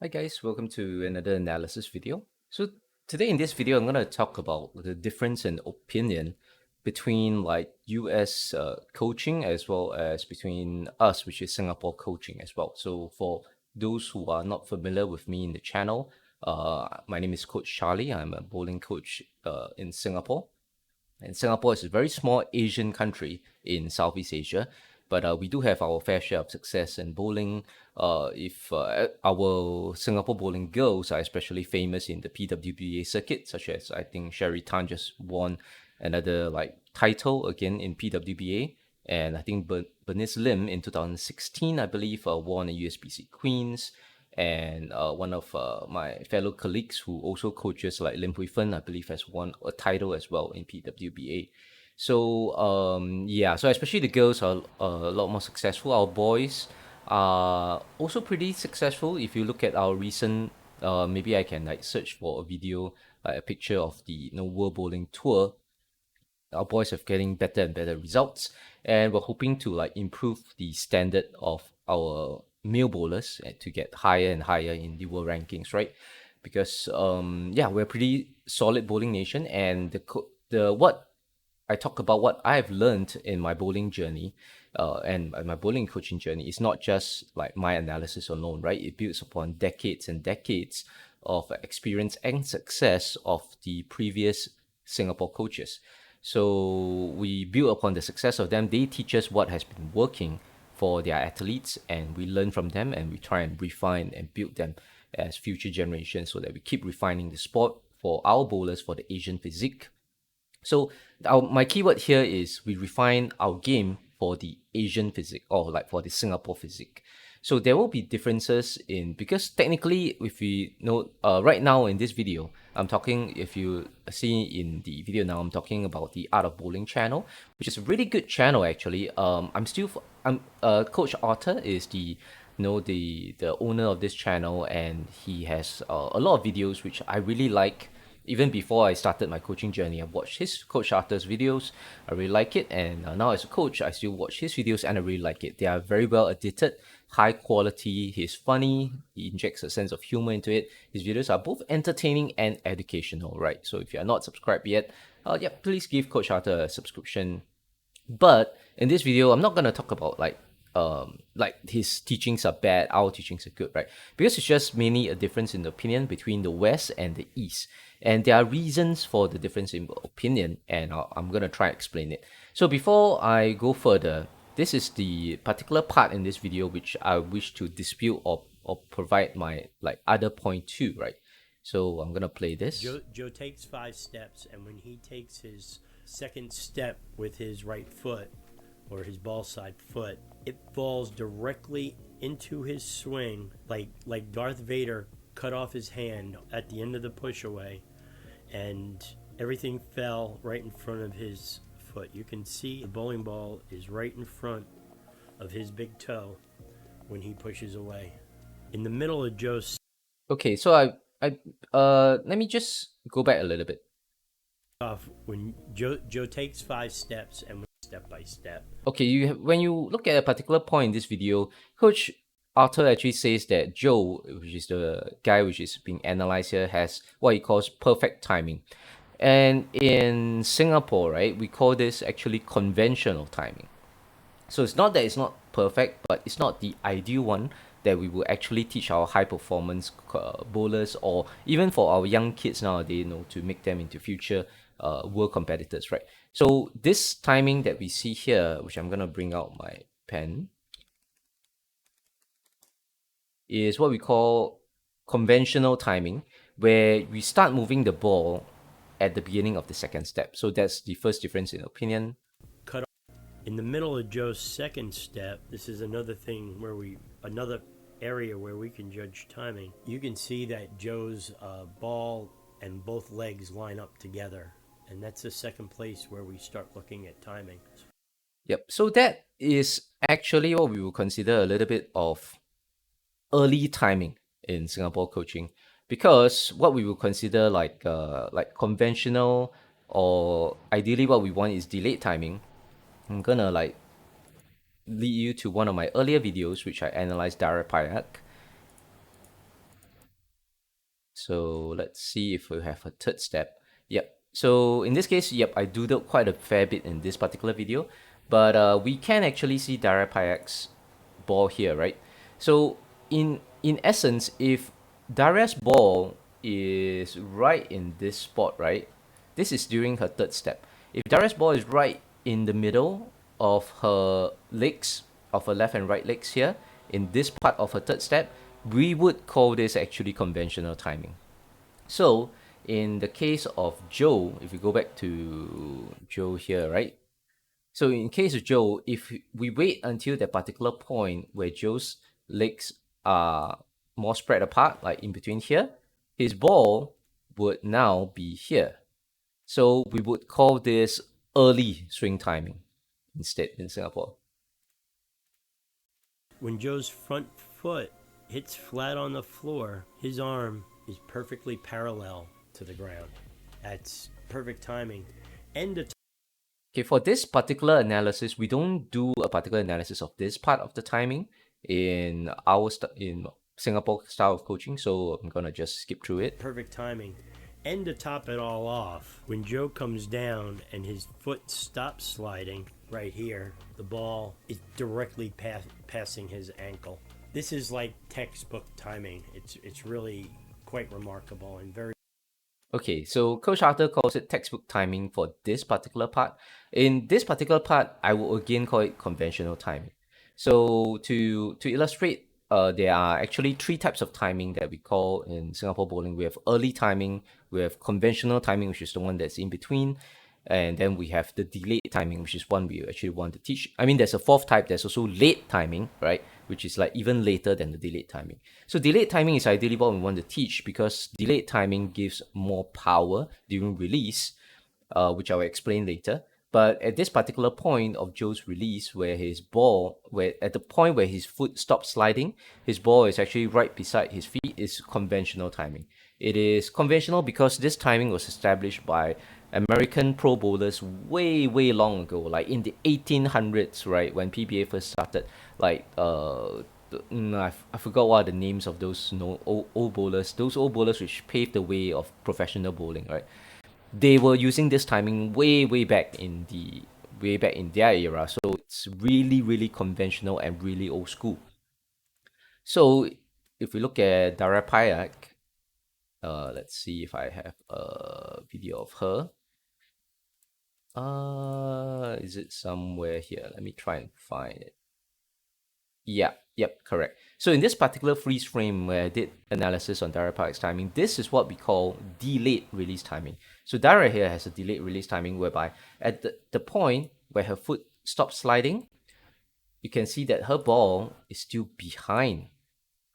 Hi guys, welcome to another analysis video. So today in this video, I'm going to talk about the difference in opinion between like US coaching as well as between us, which is Singapore coaching as well. So for those who are not familiar with me in the channel, my name is Coach Charlie. I'm a bowling coach in Singapore. And Singapore is a very small Asian country in Southeast Asia, but we do have our fair share of success in bowling. If Our Singapore bowling girls are especially famous in the PWBA circuit, such as I think Sherry Tan just won another like title again in PWBA, and I think Bernice Lim in 2016, I believe, won a USBC Queens. And one of my fellow colleagues who also coaches like Lim Hui Fen, I believe, has won a title as well in PWBA. So yeah, so especially the girls are a lot more successful. Our boys are also pretty successful. If you look at our recent, maybe I can like search for a video, like a picture of the World Bowling Tour. Our boys are getting better and better results, and we're hoping to like improve the standard of our male bowlers and to get higher and higher in the world rankings, right? Because yeah, we're a pretty solid bowling nation, and the what I talk about what I've learned in my bowling journey, and my bowling coaching journey is not just like my analysis alone, right? It builds upon decades and decades of experience and success of the previous Singapore coaches. So we build upon the success of them. They teach us what has been working for their athletes, and we learn from them, and we try and refine and build them as future generations, so that we keep refining the sport for our bowlers for the Asian physique. So my keyword here is we refine our game for the Asian physique, or like for the Singapore physique. So there will be differences in, because technically, if we know right now in this video, I'm talking, if you see in the video now, I'm talking about the Art of Bowling channel, which is a really good channel actually. I'm Coach Arthur is the owner of this channel, and he has a lot of videos which I really like. Even before I started my coaching journey, I watched his Coach Arthur's videos. I really like it, and now as a coach, I still watch his videos, and I really like it. They are very well edited, high quality. He's funny. He injects a sense of humor into it. His videos are both entertaining and educational, right? So if you are not subscribed yet, yeah, please give Coach Arthur a subscription. But in this video, I'm not gonna talk about like his teachings are bad, our teachings are good, right? Because it's just mainly a difference in opinion between the West and the East. And there are reasons for the difference in opinion, and I'm gonna try and explain it. So before I go further, this is the particular part in this video which I wish to dispute or provide my like other point to, right? So I'm gonna play this. Joe takes 5 steps, and when he takes his second step with his right foot or his ball side foot, it falls directly into his swing, like Darth Vader cut off his hand at the end of the push away, and everything fell right in front of his foot. You can see the bowling ball is right in front of his big toe when he pushes away. In the middle of Joe's Okay, so let me just go back a little bit. off, when Joe takes 5 steps and step by step. Okay, when you look at a particular point in this video, Coach Arthur actually says that Joe, which is the guy which is being analyzed here, has what he calls perfect timing. And in Singapore, right, we call this actually conventional timing. So it's not that it's not perfect, but it's not the ideal one that we will actually teach our high performance bowlers, or even for our young kids nowadays, to make them into future world competitors, right? So this timing that we see here, which I'm gonna bring out my pen, is what we call conventional timing, where we start moving the ball at the beginning of the second step. So that's the first difference in opinion. Cut in the middle of Joe's second step. This is another thing where another area where we can judge timing. You can see that Joe's ball and both legs line up together, and that's the second place where we start looking at timing. Yep. So that is actually what we will consider a little bit of early timing in Singapore coaching, because what we will consider like conventional, or ideally what we want is delayed timing. I'm gonna like lead you to one of my earlier videos which I analyzed Dara Payak. So let's see if we have a third step. Yep. So in this case, yep, I doodled quite a fair bit in this particular video, but we can actually see Dara Payak's ball here, right? So in essence, if Daria's ball is right in this spot, right? This is during her third step. If Daria's ball is right in the middle of her legs, of her left and right legs here, in this part of her third step, we would call this actually conventional timing. So in the case of Joe, if we go back to Joe here, right? So in case of Joe, if we wait until that particular point where Joe's legs are more spread apart, like in between here, his ball would now be here. So we would call this early swing timing instead in Singapore. When Joe's front foot hits flat on the floor, his arm is perfectly parallel to the ground. That's perfect timing. And the Okay, for this particular analysis, we don't do a particular analysis of this part of the timing in in Singapore style of coaching, so I'm gonna just skip through it. perfect timing. And to top it all off, when Joe comes down and his foot stops sliding right here, the ball is directly passing his ankle. This is like textbook timing. It's really quite remarkable and very. Okay, so Coach Arthur calls it textbook timing for this particular part. In this particular part, I will again call it conventional timing. So to illustrate, there are actually three types of timing that we call in Singapore bowling. We have early timing, we have conventional timing, which is the one that's in between, and then we have the delayed timing, which is one we actually want to teach. I mean, there's a fourth type. There's also late timing, right? Which is like even later than the delayed timing. So delayed timing is ideally what we want to teach because delayed timing gives more power during release, which I will explain later. But at this particular point of Joe's release, where his ball, where at the point where his foot stops sliding, his ball is actually right beside his feet, is conventional timing. It is conventional because this timing was established by American pro bowlers way, way long ago, like in the 1800s, right, when PBA first started. Like, I forgot what are the names of those old bowlers, those old bowlers which paved the way of professional bowling, right? They were using this timing way back in their era. So it's really, really conventional and really old school. So if we look at Dara Payak, let's see if I have a video of her. Is it somewhere here? Let me try and find it. Yeah, yep, correct. So in this particular freeze frame where I did analysis on Dara Park's timing, this is what we call delayed release timing. So Dara here has a delayed release timing whereby at the point where her foot stops sliding, you can see that her ball is still behind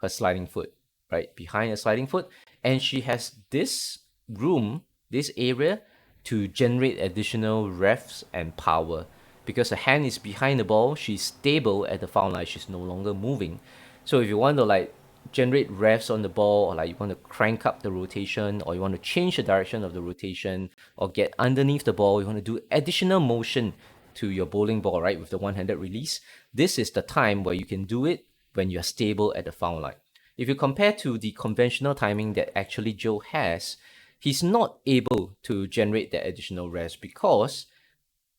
her sliding foot, right? Behind her sliding foot. And she has this room, this area to generate additional revs and power. Because her hand is behind the ball, she's stable at the foul line, she's no longer moving. So if you want to like generate revs on the ball, or like you want to crank up the rotation, or you want to change the direction of the rotation, or get underneath the ball, you want to do additional motion to your bowling ball, right, with the one-handed release, this is the time where you can do it when you're stable at the foul line. If you compare to the conventional timing that actually Joe has, he's not able to generate that additional rest because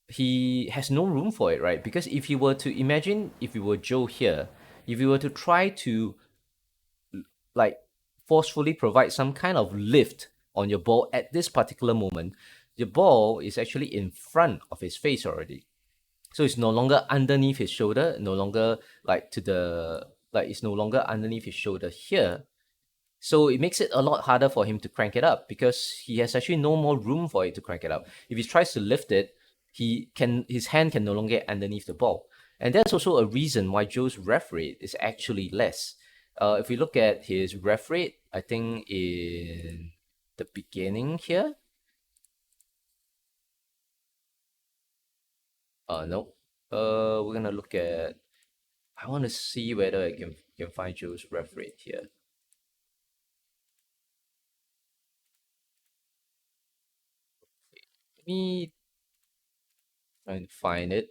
he has no room for it, right? Because if you were to imagine, if you were Joe here, if you were to try to like forcefully provide some kind of lift on your ball at this particular moment, the ball is actually in front of his face already. So it's no longer underneath his shoulder, no longer like to the like it's no longer underneath his shoulder here. So it makes it a lot harder for him to crank it up because he has actually no more room for it to crank it up. If he tries to lift it, his hand can no longer get underneath the ball. And that's also a reason why Joe's ref rate is actually less. If we look at his ref rate, I think in the beginning here, no, we're gonna look at. I want to see whether I can find Joe's ref rate here. Let me try and find it.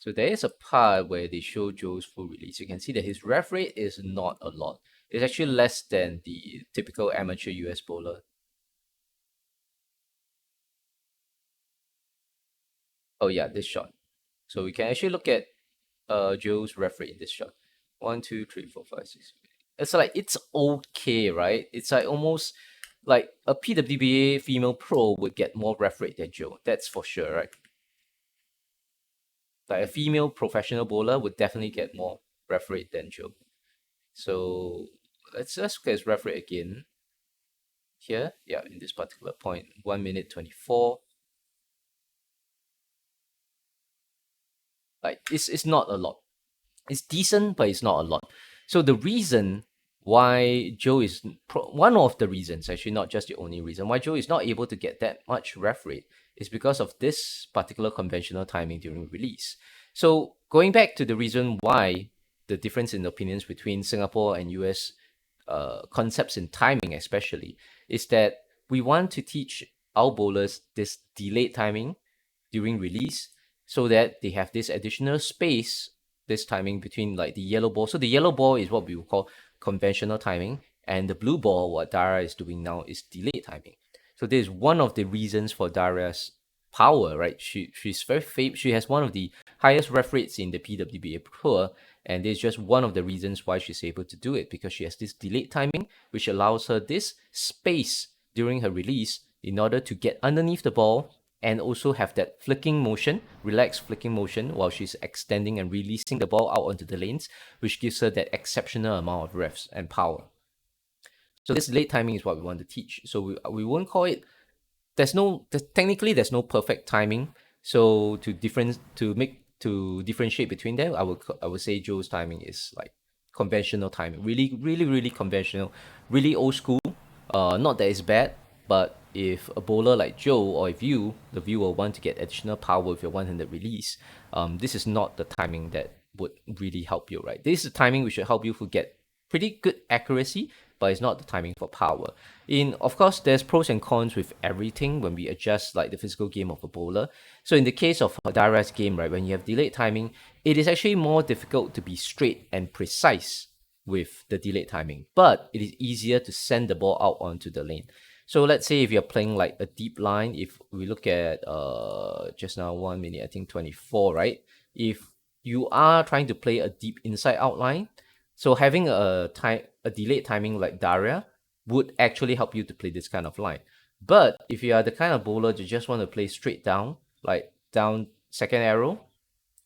So there is a part where they show Joe's full release. You can see that his rev rate is not a lot. It's actually less than the typical amateur US bowler. Oh yeah, this shot. So we can actually look at Joe's rev rate in this shot. 1, 2, 3, 4, 5, 6. It's like it's okay, right? It's like almost like a PWBA female pro would get more rev rate than Joe. That's for sure, right? Like a female professional bowler would definitely get more rev rate than Joe. So let's look at his ref rate again. Here, yeah, in this particular point, 1 minute 24. Like it's not a lot. It's decent, but it's not a lot. So the reason why Joe is one of the reasons, actually not just the only reason why Joe is not able to get that much ref rate is because of this particular conventional timing during release. So going back to the reason why the difference in opinions between Singapore and US concepts in timing, especially, is that we want to teach our bowlers this delayed timing during release so that they have this additional space, this timing between like the yellow ball. So the yellow ball is what we would call conventional timing, and the blue ball, what Dara is doing now, is delayed timing. So this is one of the reasons for Dara's power, right? She's very she has one of the highest ref rates in the PWBA Tour, and this is just one of the reasons why she's able to do it, because she has this delayed timing, which allows her this space during her release in order to get underneath the ball and also have that flicking motion, relaxed flicking motion, while she's extending and releasing the ball out onto the lanes, which gives her that exceptional amount of revs and power. So this late timing is what we want to teach. So we won't call it, technically there's no perfect timing. So to differentiate between them, I would say Joe's timing is like conventional timing, really, really, really conventional, really old school. Not that it's bad, but if a bowler like Joe, or if you, the viewer, want to get additional power with your one-handed release, this is not the timing that would really help you, right? This is the timing which should help you to get pretty good accuracy, but it's not the timing for power. Of course, there's pros and cons with everything when we adjust like the physical game of a bowler. So in the case of Dara's game, right, when you have delayed timing, it is actually more difficult to be straight and precise with the delayed timing, but it is easier to send the ball out onto the lane. So let's say if you're playing like a deep line, if we look at just now 1 minute, I think 24, right? If you are trying to play a deep inside out line, so having a delayed timing like Daria would actually help you to play this kind of line. But if you are the kind of bowler that just want to play straight down, like down second arrow,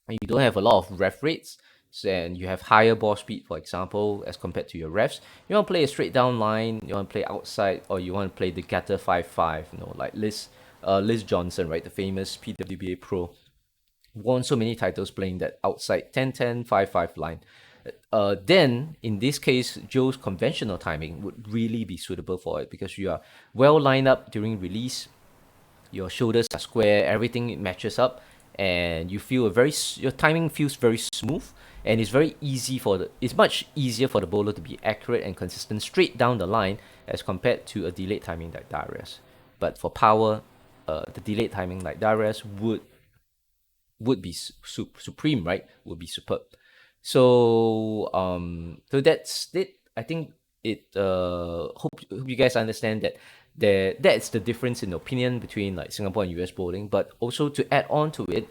and you don't have a lot of ref rates, and you have higher ball speed, for example, as compared to your refs, you want to play a straight down line, you want to play outside, or you want to play the gutter 5-5, like Liz Johnson, right, the famous PWBA pro, won so many titles playing that outside 10-10, 5-5 line. Then in this case, Joe's conventional timing would really be suitable for it, because you are well lined up during release, your shoulders are square, everything matches up, and you feel your timing feels very smooth, and it's much easier for the bowler to be accurate and consistent straight down the line as compared to a delayed timing like Darius. But for power, the delayed timing like Darius would be supreme, right? Would be superb. So that's it. I think hope you guys understand that that's the difference in opinion between like Singapore and US bowling. But also to add on to it,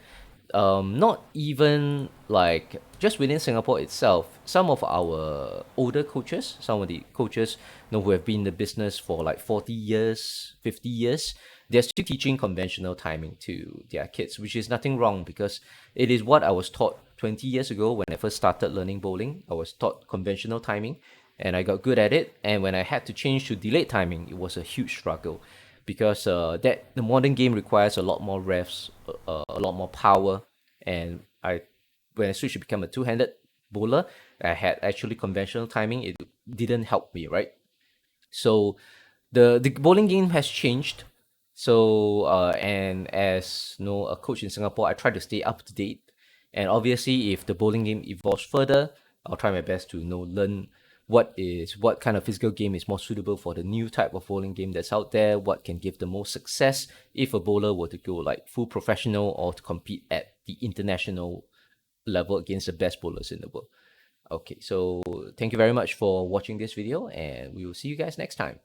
not even like just within Singapore itself, some of our older coaches, some of the coaches who have been in the business for like 40 years, 50 years, they're still teaching conventional timing to their kids, which is nothing wrong, because it is what I was taught 20 years ago when I first started learning bowling. I was taught conventional timing and I got good at it. And when I had to change to delayed timing, it was a huge struggle, because the modern game requires a lot more revs, a lot more power. And when I switched to become a two-handed bowler, I had actually conventional timing. It didn't help me, right? So the bowling game has changed. So and as a coach in Singapore, I try to stay up to date. And obviously, if the bowling game evolves further, I'll try my best to learn what kind of physical game is more suitable for the new type of bowling game that's out there. What can give the most success if a bowler were to go like full professional or to compete at the international level against the best bowlers in the world. Okay, so thank you very much for watching this video, and we will see you guys next time.